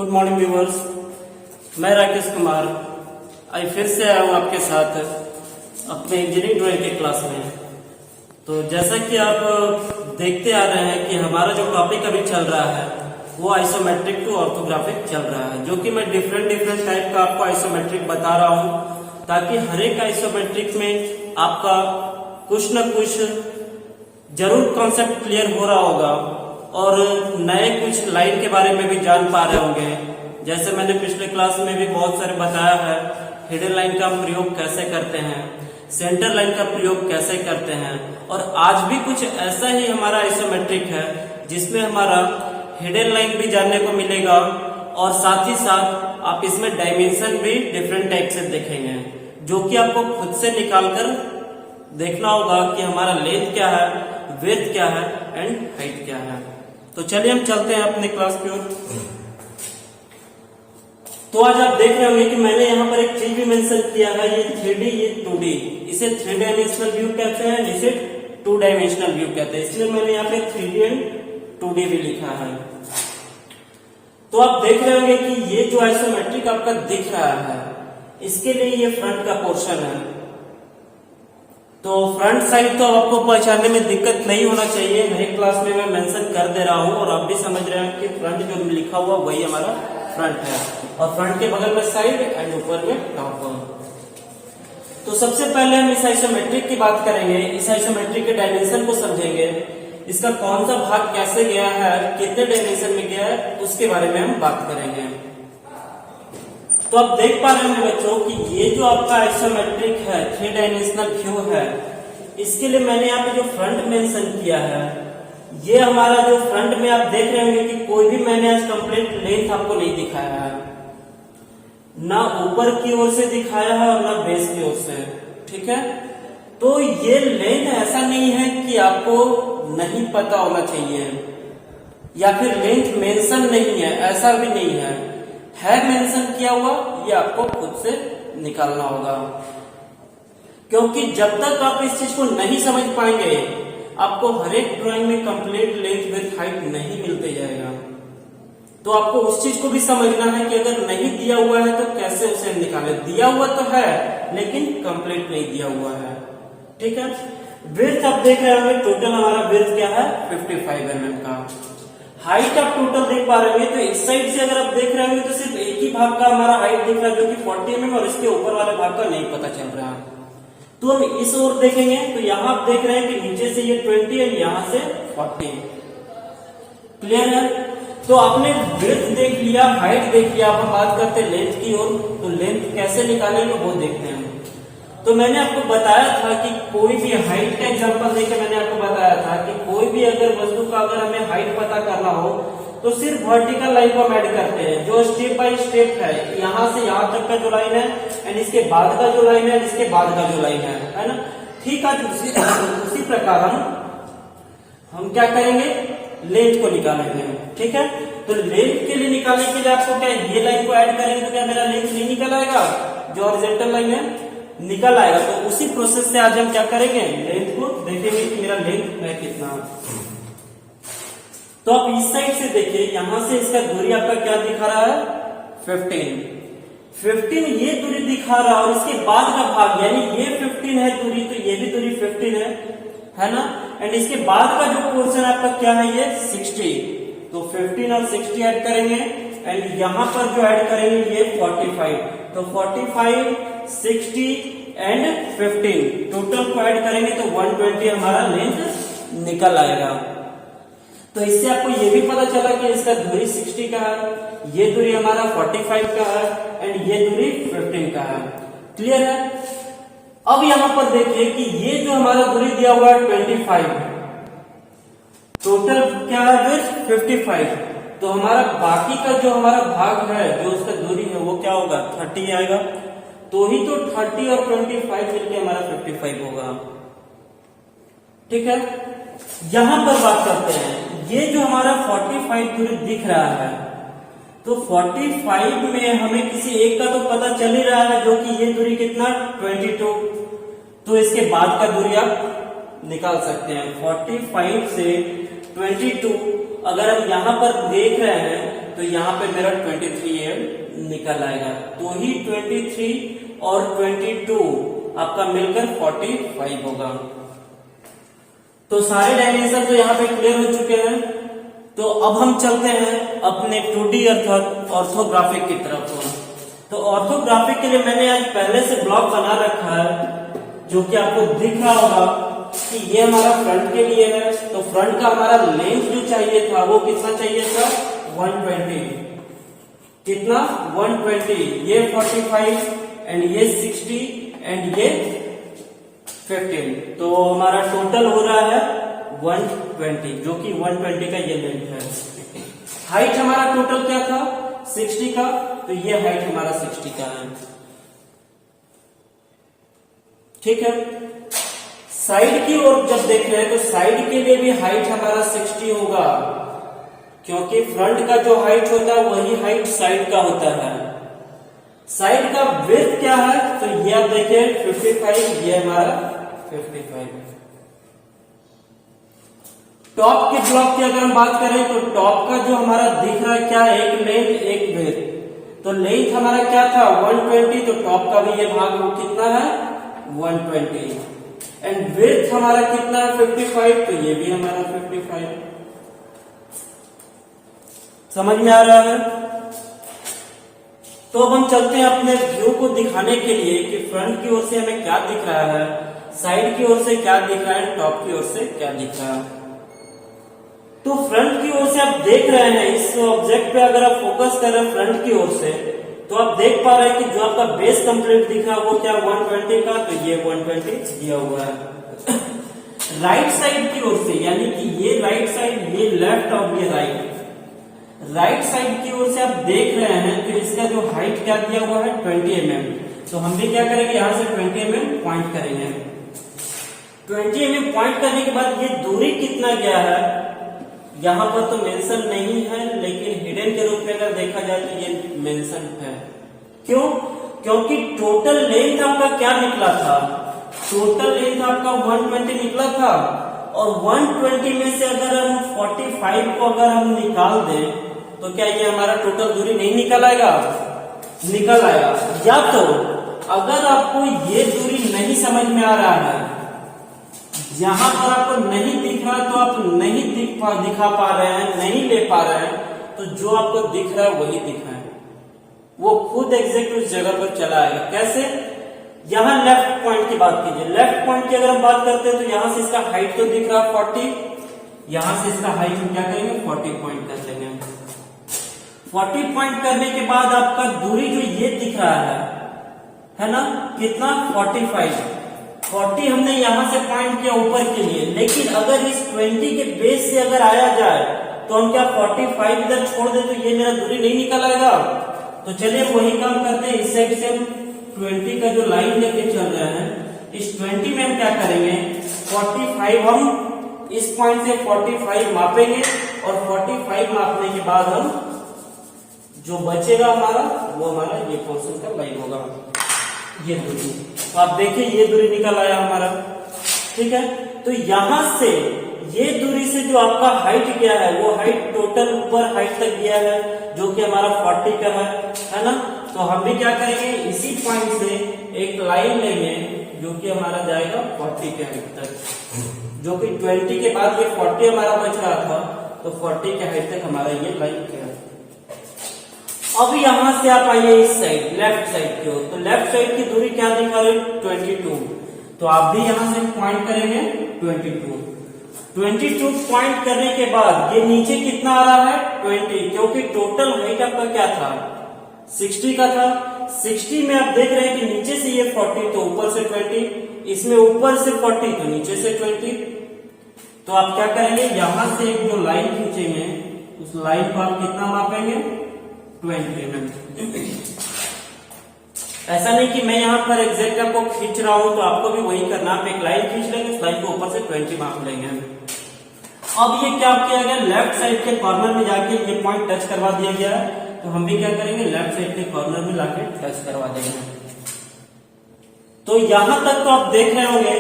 Good morning viewers, मैं राकेश कुमार आज फिर से आया हूँ आपके साथ अपने इंजीनियरिंग ड्राइंग के क्लास में। तो जैसा कि आप देखते आ रहे हैं कि हमारा जो टॉपिक अभी चल रहा है वो आइसोमेट्रिक टू ऑर्थोग्राफिक चल रहा है, जो कि मैं डिफरेंट टाइप का आपको आइसोमेट्रिक बता रहा हूँ ताकि हर एक आइसोमेट्रिक में आपका कुछ न कुछ जरूर कॉन्सेप्ट क्लियर हो रहा होगा और नए कुछ लाइन के बारे में भी जान पा रहे होंगे। जैसे मैंने पिछले क्लास में भी बहुत सारे बताया है, हिडन लाइन का प्रयोग कैसे करते हैं, सेंटर लाइन का प्रयोग कैसे करते हैं, और आज भी कुछ ऐसा ही हमारा आइसोमेट्रिक है जिसमें हमारा हिडन लाइन भी जानने को मिलेगा और साथ ही साथ आप इसमें डायमेंशन भी डिफरेंट टाइप से देखेंगे, जो कि आपको खुद से निकालकर देखना होगा कि हमारा लेंथ क्या है, विड्थ क्या है एंड हाइट क्या है। तो चलिए हम चलते हैं अपने क्लास की ओर। तो आज आप देख रहे होंगे कि मैंने यहाँ पर एक चीज भी मेंशन किया है, ये 3D ये 2D, इसे 3 डायमेंशनल व्यू कहते हैं, जिसे 2 डायमेंशनल व्यू कहते हैं, इसलिए मैंने यहाँ पे 3D एंड 2D भी लिखा है। तो आप देख रहे होंगे कि ये जो आइसोमेट्रिक आपका दिख रहा है इसके लिए ये फ्रंट का पोर्शन है। तो फ्रंट साइड तो आपको पहचानने में दिक्कत नहीं होना चाहिए, हर एक क्लास में मैं मेंशन कर दे रहा हूँ और आप भी समझ रहे हैं कि फ्रंट जो लिखा हुआ वही हमारा फ्रंट है, और फ्रंट के बगल में साइड एंड ऊपर में टॉप। तो सबसे पहले हम इस आइसोमेट्रिक की बात करेंगे, इस आइसोमेट्रिक के डायमेंशन को समझेंगे, इसका कौन सा भाग कैसे गया है, कितने डायमेंशन में गया है, उसके बारे में हम बात करेंगे। तो आप देख पा रहे हैं बच्चों कि ये जो आपका आइसोमेट्रिक है 3 डायमेंशनल व्यू है, इसके लिए मैंने यहाँ पे जो फ्रंट मेंशन किया है, ये हमारा जो फ्रंट में आप देख रहे होंगे कि कोई भी मैंने आज कंप्लीट लेंथ आपको नहीं दिखाया है, ना ऊपर की ओर से दिखाया है और ना बेस की ओर से, ठीक है। तो ये लेंथ ऐसा नहीं है कि आपको नहीं पता होना चाहिए या फिर लेंथ मेंशन नहीं है, ऐसा भी नहीं है मेंशन किया हुआ, ये आपको खुद से निकालना होगा, क्योंकि जब तक आप इस चीज को नहीं समझ पाएंगे आपको हर एक ड्राइंग में कंप्लीट लेंथ विड्थ हाइट नहीं मिलते जाएगा। तो आपको उस चीज को भी समझना है कि अगर नहीं दिया हुआ है तो कैसे उसे निकाले, दिया हुआ तो है लेकिन कंप्लीट नहीं दिया हुआ है, ठीक है। विड्थ आप देख रहे होंगे, टोटल हमारा विड्थ क्या है 55 mm का। हाइट आप टोटल देख पा रहे होंगे, तो इस साइड से अगर आप देख रहे होंगे तो सिर्फ एक ही भाग का हमारा हाइट दिख रहा है जो कि 40 mm, और इसके ऊपर वाले भाग का नहीं पता चल रहा है। तो हम इस ओर देखेंगे तो यहाँ आप देख रहे हैं कि नीचे से ये 20 और यहाँ से 40, क्लियर है। तो आपने विड्थ देख लिया, हाइट देख लिया, अब हम बात करते हैं लेंथ की ओर। तो लेंथ कैसे निकालेंगे वो देखते हैं। तो मैंने आपको बताया था कि कोई भी हाइट का एग्जांपल देकर मैंने आपको बताया था कि कोई भी अगर वस्तु का अगर हमें हाइट पता करना हो तो सिर्फ वर्टिकल लाइन को हम ऐड करते हैं, जो स्टेप बाय स्टेप है, यहाँ से यहाँ तक का जो लाइन है एंड इसके बाद का जो लाइन है, इसके बाद का जो लाइन है ना, ठीक है। उसी प्रकार हम क्या करेंगे, लेंथ को निकालेंगे, ठीक है। तो लेंथ के लिए निकालने के लिए आपको क्या ये लाइन को ऐड करेंगे तो क्या मेरा लेंथ नहीं निकल आएगा, जो हॉरिजॉन्टल लाइन है निकल आएगा। तो उसी प्रोसेस से आज हम क्या करेंगे, लेंथ को देखेंगे कि मेरा लेंथ है कितना। तो आप इस साइड से देखिए, यहां से इसका दूरी आपका क्या दिखा रहा है 15 ये दूरी दिखा रहा है, और इसके बाद का भाग यानी ये 15 है दूरी, तो ये भी दूरी 15 है ना, एंड इसके बाद का जो पोर्शन आपका क्या है ये 60, तो 15 और 60 ऐड करेंगे एंड यहां पर जो ऐड करेंगे ये 45, तो 45 60 एंड 15 टोटल को ऐड करेंगे तो 120 हमारा लेंथ निकल आएगा। तो इससे आपको ये भी पता चला कि इसका दूरी 60 का है, ये दूरी हमारा 45 का है एंड ये दूरी 15 का है, क्लियर है। अब यहां पर देखिए कि ये जो हमारा दूरी दिया हुआ है 25, टोटल क्या है 55, तो हमारा बाकी का जो हमारा भाग है, जो उसका दूरी है वो क्या होगा 30 आएगा, तो ही तो 30 और 25 मिलकर हमारा 55 होगा, ठीक है। यहां पर बात करते हैं, ये जो हमारा 45 दूरी दिख रहा है, तो 45 में हमें किसी एक का तो पता चल ही रहा है, जो कि ये दूरी कितना 22, तो इसके बाद का दूरी आप निकाल सकते हैं। 45 से 22 अगर हम यहाँ पर देख रहे हैं तो यहाँ पे मेरा 23 mm निकल आएगा। तो ही 23 और 22 आपका मिलकर 45 होगा। तो सारे डायमेंशन तो यहाँ पे क्लियर हो चुके हैं। तो अब हम चलते हैं अपने 2D अर्थात ऑर्थोग्राफिक की तरफ। तो ऑर्थोग्राफिक के लिए मैंने आज पहले से ब्लॉक बना रखा है, जो कि आपको दिख रहा होगा कि ये हमारा फ्रंट के लिए है। तो फ्रंट का हमारा लेंथ जो चाहिए था वो कितना चाहिए था, 120। कितना, 120। ये 45 एंड ये 60 एंड ये 15। तो हमारा टोटल हो रहा है 120, जो कि 120 का ये लेंथ है। हाइट हमारा टोटल क्या था, 60 का। तो ये हाइट हमारा 60 का है। ठीक है। साइड की ओर जब देख रहे हैं तो साइड के लिए भी हाइट हमारा 60 होगा, क्योंकि फ्रंट का जो हाइट होता है वही हाइट साइड का होता है। साइड का विड्थ क्या है, तो ये आप देखिए 55, ये हमारा 55। टॉप के ब्लॉक की अगर हम बात करें तो टॉप का जो हमारा दिख रहा है क्या, एक लेंथ एक विड्थ। तो लेंथ हमारा क्या था, 120। तो टॉप का भी ये भाग कितना है, 120। एंड विड्थ हमारा कितना है, 55। तो ये भी हमारा 55। समझ में आ रहा है। तो अब हम चलते हैं अपने व्यू को दिखाने के लिए कि फ्रंट की ओर से हमें क्या दिख रहा है, साइड की ओर से क्या दिख रहा है, टॉप की ओर से क्या दिख रहा है। तो फ्रंट की ओर से आप देख रहे हैं, इस ऑब्जेक्ट पे अगर आप फोकस कर रहे हैं फ्रंट की ओर से, तो आप देख पा रहे हैं कि जो आपका बेस कंप्लीट दिख रहा है वो क्या, 120 का। तो ये 120 दिया हुआ है। राइट साइड की ओर से, यानी कि ये राइट साइड, ये लेफ्ट और ये राइट। राइट साइड की ओर से आप देख रहे हैं तो इसका जो हाइट क्या दिया हुआ है, 20 mm। तो हम भी क्या करेंगे, यहां से 20 mm पॉइंट करेंगे। 20 mm पॉइंट करने के बाद ये दूरी कितना गया है, यहां पर तो मेंशन नहीं है, लेकिन हिडन के रूप में अगर देखा जाए तो ये मेंशन है। क्यों, क्योंकि टोटल लेंथ आपका क्या निकला था, टोटल लेंथ आपका 120 निकला था। और 120 में से अगर हम 45 को अगर हम निकाल दें तो क्या ये हमारा टोटल दूरी नहीं निकल आएगा, निकल आएगा। या तो अगर आपको ये दूरी नहीं समझ में आ रहा है, यहां पर आपको नहीं दिख रहा, तो आप नहीं दिखा पा रहे हैं, नहीं ले पा रहे हैं, तो जो आपको दिख रहा है वही दिख रहा है, वो खुद एग्जैक्ट उस जगह पर चला आएगा। कैसे, यहां लेफ्ट पॉइंट की बात कीजिए। लेफ्ट पॉइंट की अगर हम बात करते हैं तो यहां से इसका हाइट तो दिख रहा है 40, यहां से इसका हाइट हम क्या करेंगे, 40 पॉइंट कर देंगे। 40 पॉइंट करने के बाद आपका दूरी जो ये दिख रहा है ना, कितना, 45। 40 हमने यहां से पॉइंट किया ऊपर के लिए, लेकिन अगर इस 20 के बेस से अगर आया जाए तो हम क्या 45 इधर छोड़ दे तो ये मेरा दूरी नहीं निकल आएगा। तो चलिए वही काम करते हैं, इस साइड से हम 20 का जो लाइन लेके चल रहे हैं, इस 20 में हम क्या करेंगे, 45 हम इस पॉइंट से 45 मापेंगे, और 45 मापने के बाद हम जो बचेगा हमारा वो हमारा ये पोर्शन का लाइन होगा, ये दूरी। तो आप देखिए ये दूरी निकल आया हमारा। ठीक है। तो यहां से ये दूरी से जो आपका हाइट गया है वो हाइट टोटल ऊपर हाइट तक गया है, जो कि हमारा 40 का है ना। तो हम भी क्या करेंगे, इसी पॉइंट से एक लाइन लेंगे जो कि हमारा जाएगा 40 के हाइट तक, जो कि 20 के बाद ये 40 हमारा बच रहा था, तो 40 के हाइट तक हमारा ये लाइन गया। अब यहां से आप आइए इस साइड, लेफ्ट साइड की ओर। तो लेफ्ट साइड की दूरी क्या दिखा रहे, 22। तो आप भी यहां से पॉइंट करेंगे 22 पॉइंट करने के बाद ये नीचे कितना आ रहा है, 20, क्योंकि टोटल हाइट आपका क्या था, 60 का था। 60 में आप देख रहे हैं कि नीचे से ये 40 तो ऊपर से 20, इसमें ऊपर से 40 तो नीचे से 20। तो आप क्या करेंगे, यहां से एक जो लाइन खींचेंगे, उस लाइन को आप कितना मापेंगे, 20 mm। ऐसा नहीं कि मैं यहाँ पर एग्जैक्ट आपको खींच रहा हूं, तो आपको भी वही करना, आप एक लाइन खींच लेंगे, उस लाइन को ऊपर से 20 माप लेंगे। अब ये क्या किया गया, लेफ्ट साइड के कॉर्नर में जाके ये पॉइंट टच करवा दिया गया है, तो हम भी क्या करेंगे, लेफ्ट साइड के कॉर्नर में लाके टच करवा देंगे। तो यहां तक तो आप देख रहे होंगे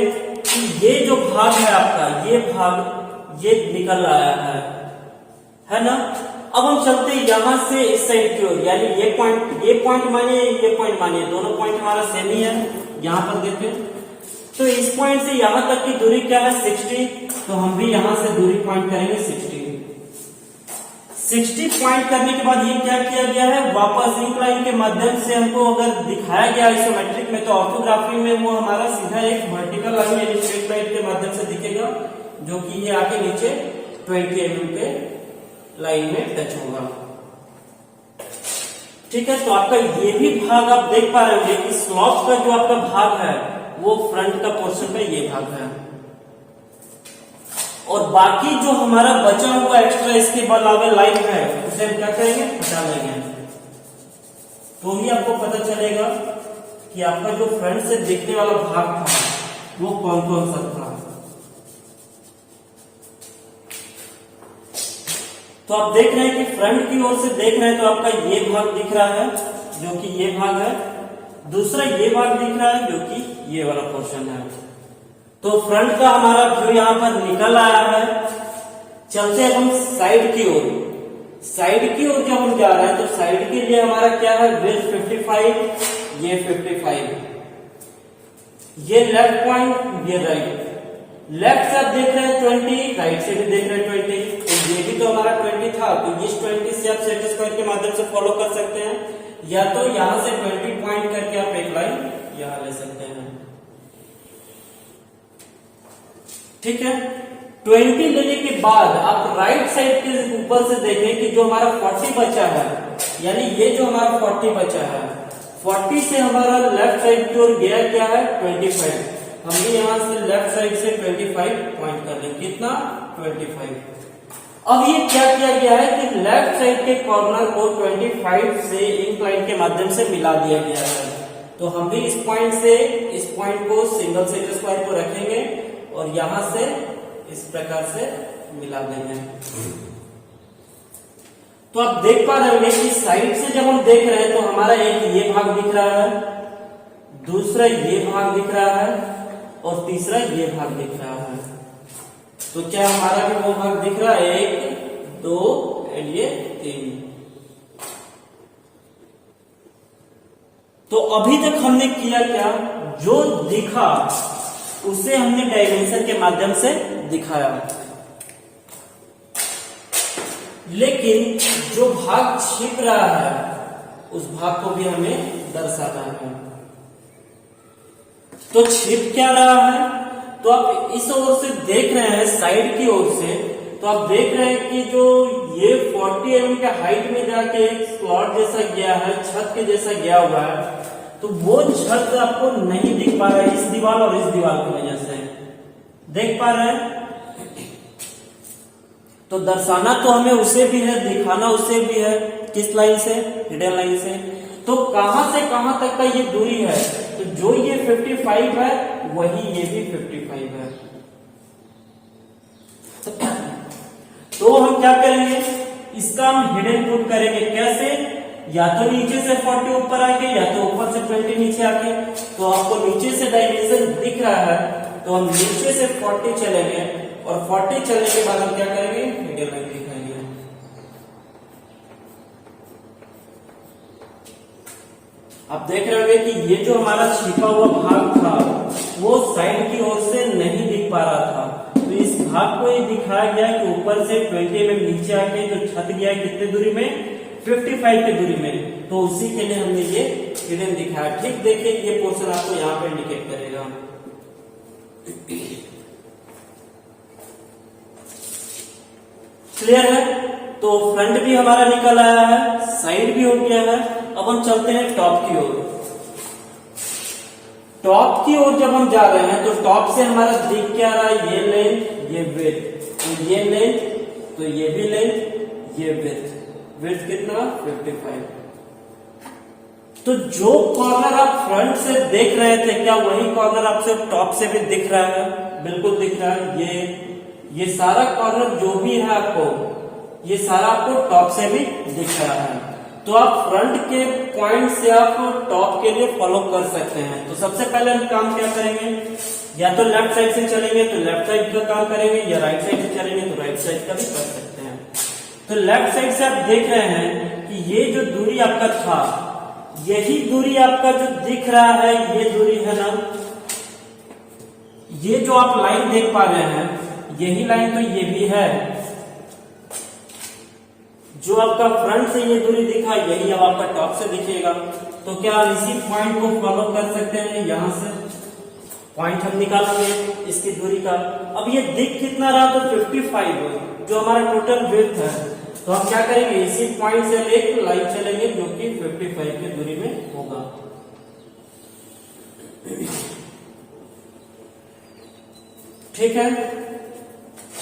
कि ये जो भाग है आपका, ये भाग ये निकल आया है ना। अब हम चलते हैं यहाँ से इस साइड की ओर, यानी ये पॉइंट मानिए, ये पॉइंट मानिए, दोनों पॉइंट हमारा सेम ही है। यहाँ पर देखें तो इस पॉइंट से यहाँ तक की दूरी क्या है 60, तो हम भी यहाँ से दूरी पॉइंट करेंगे 60 पॉइंट करने के बाद ये क्या किया गया है, वापस इंक्लाइन के माध्यम से हमको अगर दिखाया गया आइसोमेट्रिक में, तो ऑर्थोग्राफी में वो हमारा सीधा एक वर्टिकल लाइन यानी स्ट्रेट लाइन के माध्यम से दिखेगा, जो कि ये आके नीचे 20 mm के लाइन में टच होगा। ठीक है, तो आपका ये भी भाग आप देख पा रहे होंगे कि स्लॉप का जो आपका भाग है वो फ्रंट का पोर्शन में ये भाग है, और बाकी जो हमारा बचा हुआ एक्स्ट्रा इसके अलावा लाइन है उसे हम क्या करेंगे, हटा लेंगे। तो ही आपको पता चलेगा कि आपका जो फ्रंट से देखने वाला भाग था वो कौन कौन सा था। तो आप देख रहे हैं कि फ्रंट की ओर से देख रहे हैं तो आपका ये भाग दिख रहा है जो कि ये भाग है, दूसरा ये भाग दिख रहा है जो कि ये वाला पोर्शन है। तो फ्रंट का हमारा व्यू यहाँ पर निकल आया है। चलते हैं हम साइड की ओर। साइड की ओर जब हम जा रहे हैं तो साइड के लिए हमारा क्या है, विड्थ 55, ये 55, ये लेफ्ट पॉइंट, ये राइट। लेफ्ट से आप देख रहे हैं 20, राइट से भी देख रहे हैं 20, तो ये भी तो हमारा 20 था, तो इस 20 से आप सेट स्क्वायर के माध्यम से फॉलो कर सकते हैं, या तो यहां से 20 पॉइंट करके आप एक लाइन यहां ले सकते हैं। ठीक है, 20 लेने के बाद आप राइट साइड के ऊपर से देखें कि जो हमारा 40 बचा है, यानी ये जो हमारा 40 बचा है, 40 से हमारा लेफ्ट साइड की ओर गया क्या है 25, हम भी यहां से लेफ्ट साइड से 25 पॉइंट कर लेंगे, कितना 25। अब ये क्या किया गया है कि लेफ्ट साइड के कॉर्नर को 25 से इंक्लाइन के माध्यम से मिला दिया गया है। तो हम भी इस पॉइंट से इस पॉइंट को सिंगल सेट स्क्वायर को रखेंगे और यहां से इस प्रकार से मिला देंगे। तो आप देख पा रहे होंगे कि साइड से जब हम देख रहे हैं तो हमारा एक ये भाग दिख रहा है, दूसरा ये भाग दिख रहा है और तीसरा ये भाग दिख रहा है। तो क्या हमारा भी वो भाग दिख रहा है, 1 2 एंड ये 3। तो अभी तक हमने किया क्या, जो दिखा उसे हमने डायमेंशन के माध्यम से दिखाया, लेकिन जो भाग छिप रहा है उस भाग को भी हमें दर्शाना है। तो छिप क्या रहा है, तो आप इस ओर से देख रहे हैं साइड की ओर से, तो आप देख रहे हैं कि जो ये 40 mm के हाइट में जाके एक स्लॉट जैसा गया है, छत के जैसा गया हुआ है, तो वो छत आपको नहीं दिख पा रहा है इस दीवार और इस दीवार की वजह से। देख पा रहे हैं, तो दर्शाना तो हमें उसे भी है, दिखाना उसे भी है, किस लाइन से, हिडन लाइन से। तो कहां से कहां तक का ये दूरी है, तो जो ये 55 है वही ये भी 55 है। तो हम क्या करेंगे, इसका हम हिडन प्रूफ करेंगे। कैसे, या तो नीचे से 40 ऊपर आके, या तो ऊपर से 20 नीचे आके। तो आपको नीचे से डायमेंशन दिख रहा है तो हम नीचे से 40 चलेंगे और 40 चलने के बाद हम क्या करेंगे, हिडन लाइन दिखाएंगे। आप देख रहे होंगे कि ये जो हमारा छिपा हुआ भाग था वो साइड की ओर से नहीं दिख पा रहा था, तो इस भाग को ये दिखाया गया कि ऊपर से 20 mm नीचे आके जो छत गया है कितने दूरी में, 55 की दूरी में। तो उसी के लिए हमने ये हिडन दिखाया। ठीक देखिए, ये पोर्शन आपको यहाँ पे इंडिकेट करेगा। क्लियर है, तो फ्रंट भी हमारा निकल आया है, साइड भी हो गया है। अब हम चलते हैं टॉप की ओर। टॉप की ओर जब हम जा रहे हैं तो टॉप से हमारा दिख क्या रहा है, ये लेंथ, ये विड्थ, तो ये लेंथ, तो ये भी लेंथ, ये विड्थ। विड्थ कितना 55। तो जो कॉर्नर आप फ्रंट से देख रहे थे, क्या वही कॉर्नर आपसे टॉप से भी दिख रहा है? बिल्कुल दिख रहा है। ये सारा कॉर्नर जो भी है आपको, ये सारा आपको टॉप से भी दिख रहा है। तो आप फ्रंट के पॉइंट से आप टॉप के लिए फॉलो कर सकते हैं। तो सबसे पहले हम काम क्या करेंगे, या तो लेफ्ट साइड से चलेंगे तो लेफ्ट साइड का काम करेंगे, या राइट साइड से चलेंगे तो राइट साइड का भी कर सकते हैं। तो लेफ्ट साइड से आप देख रहे हैं कि ये जो दूरी आपका था, यही दूरी आपका जो दिख रहा है, ये दूरी है ना, ये जो आप लाइन देख पा रहे हैं, यही लाइन तो ये भी है। जो आपका फ्रंट से ये दूरी दिखा, यही अब आपका टॉप से दिखेगा। तो क्या आप इसी पॉइंट को फॉलो कर सकते हैं? यहां से पॉइंट हम निकालेंगे इसकी दूरी का। अब ये दिख कितना रहा? तो 55 जो हमारा टोटल विड्थ है। तो हम क्या करेंगे, इसी पॉइंट से लेकर लाइन चलेंगे जो कि 55 की दूरी में होगा। ठीक है,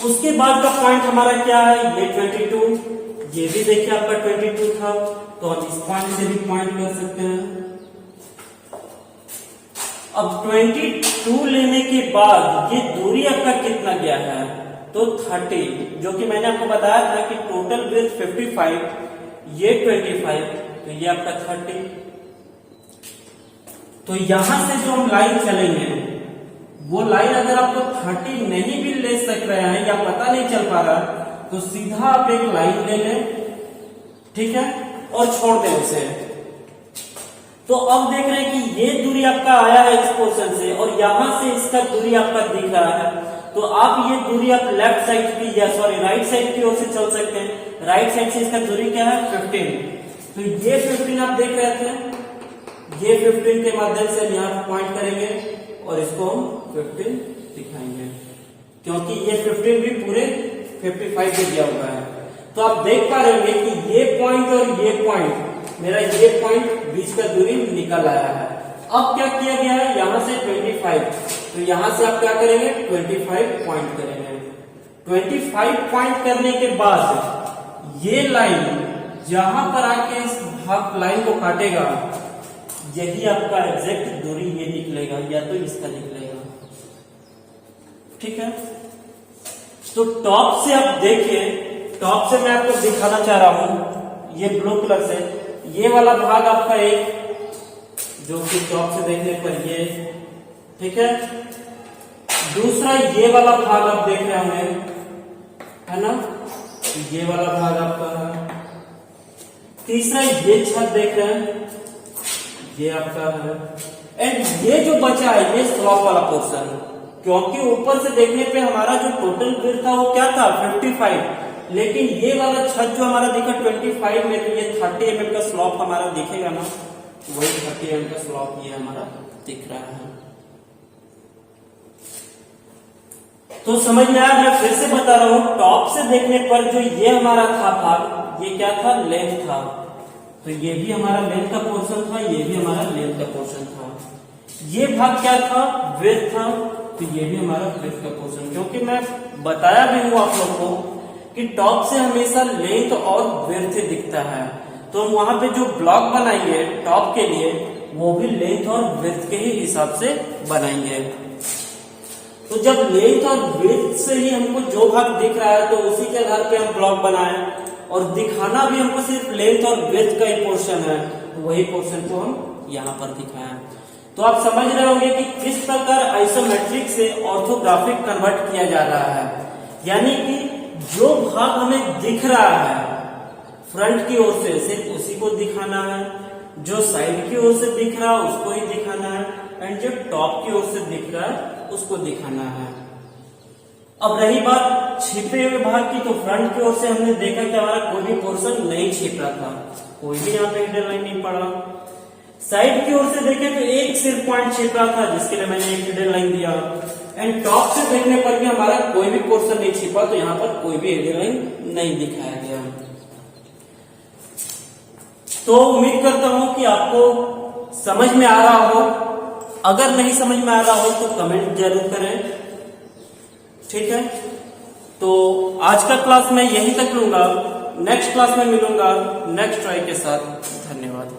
उसके बाद का पॉइंट हमारा क्या है? ये 22, ये भी देखिए आपका 22 था। तो हम इस पॉइंट से भी पॉइंट कर सकते हैं। अब 22 लेने के बाद ये दूरी आपका कितना गया है? तो 30, जो कि मैंने आपको बताया था कि टोटल विड्थ 55, ये 25, तो ये आपका 30। तो यहां से जो हम लाइन चलेंगे, वो लाइन अगर आपको 30 नहीं भी ले सक रहे हैं या पता नहीं चल पा रहा, तो सीधा आप एक लाइन ले लें, ठीक है, और छोड़ दें उसे। तो अब देख रहे हैं कि ये दूरी आपका आया है इस पोर्शन से, और यहां से इसका दूरी आपका दिख रहा है। तो आप ये दूरी आप लेफ्ट साइड की, या सॉरी राइट साइड की ओर से चल सकते हैं। राइट साइड से इसका दूरी क्या है? 15। तो ये 15 आप देख रहे थे, ये 15 के माध्यम से हम यहाँ पॉइंट करेंगे और इसको हम 15 दिखाएंगे, क्योंकि ये 15 भी पूरे 55 पे दिया हुआ है। तो आप देख पा रहे हैं कि ये पॉइंट और ये पॉइंट, मेरा ये पॉइंट बीच का दूरी निकल आया है। अब क्या किया गया है? यहां से 25, तो यहां से आप क्या करेंगे? 25 पॉइंट करेंगे। 25 पॉइंट करने के बाद ये लाइन जहां पर आके इस भाग लाइन को काटेगा, यही आपका एग्जैक्ट दूरी ये निकलेगा, या तो इसका निकलेगा। ठीक है, तो टॉप से आप देखिए, टॉप से मैं आपको दिखाना चाह रहा हूं, ये ब्लू कलर से ये वाला भाग आपका एक, जो कि टॉप से देखने पर ये, ठीक है। दूसरा ये वाला भाग आप देख रहे होंगे, है ना, ये वाला भाग आपका है। तीसरा ये छत देख रहे हैं, ये आपका है। एंड ये जो बचा है, ये स्लॉप वाला पोर्शन, क्योंकि ऊपर से देखने पे हमारा जो टोटल विड्थ था वो क्या था? 55, लेकिन ये वाला छत जो हमारा दिखा 25 में, तो ये 30 mm का स्लॉप हमारा दिखेगा ना, वही 30 mm का स्लॉप ये हमारा दिख रहा है। तो समझ में आया? मैं फिर से बता रहा हूं, टॉप से देखने पर जो ये हमारा था भाग, ये क्या था? लेंथ था। तो ये भी हमारा लेंथ का पोर्शन था, ये भी हमारा लेंथ का पोर्शन था। ये भाग क्या था? विड्थ था। तो ये भी हमारा विड्थ का पोर्शन, क्योंकि मैं बताया भी हूं आप लोग को कि टॉप से हमेशा लेंथ और विड्थ दिखता है। तो हम वहां पे जो ब्लॉक बनाएंगे टॉप के लिए, वो भी लेंथ और विड्थ के ही हिसाब से बनाएंगे। तो जब लेंथ और विड्थ से ही हमको जो भाग दिख रहा है, तो उसी के आधार पे हम ब्लॉक बनाए, और दिखाना भी हमको सिर्फ लेंथ और विड्थ का ही पोर्शन है, तो वही पोर्शन को हम यहाँ पर दिखाएं। तो आप समझ रहे होंगे कि किस प्रकार आइसोमेट्रिक से ऑर्थोग्राफिक कन्वर्ट किया जा रहा है। यानी कि जो भाग हमें दिख रहा है फ्रंट की ओर से, सिर्फ उसी को दिखाना है, जो साइड की ओर से दिख रहा है उसको ही दिखाना है, एंड जो टॉप की ओर से दिख रहा है उसको दिखाना है। अब रही बात छिपे हुए भाग की, तो फ्रंट की ओर से हमने देखा कि हमारा कोई भी पोर्शन नहीं छिप रहा था, कोई भी यहाँ पे हिडन लाइन नहीं पड़ा। साइड की ओर से देखें तो एक सिर्फ पॉइंट छिप रहा था, जिसके लिए मैंने एक हिडन लाइन दिया। एंड टॉप से देखने पर भी हमारा कोई भी पोर्शन नहीं छिपा, तो यहाँ पर कोई भी हिडन लाइन नहीं दिखाया गया। तो उम्मीद करता हूं कि आपको समझ में आ रहा हो। अगर नहीं समझ में आ रहा हो तो कमेंट जरूर करें, ठीक है। तो आज का क्लास मैं यहीं तक लूंगा, नेक्स्ट क्लास में मिलूंगा नेक्स्ट ट्राई के साथ। धन्यवाद।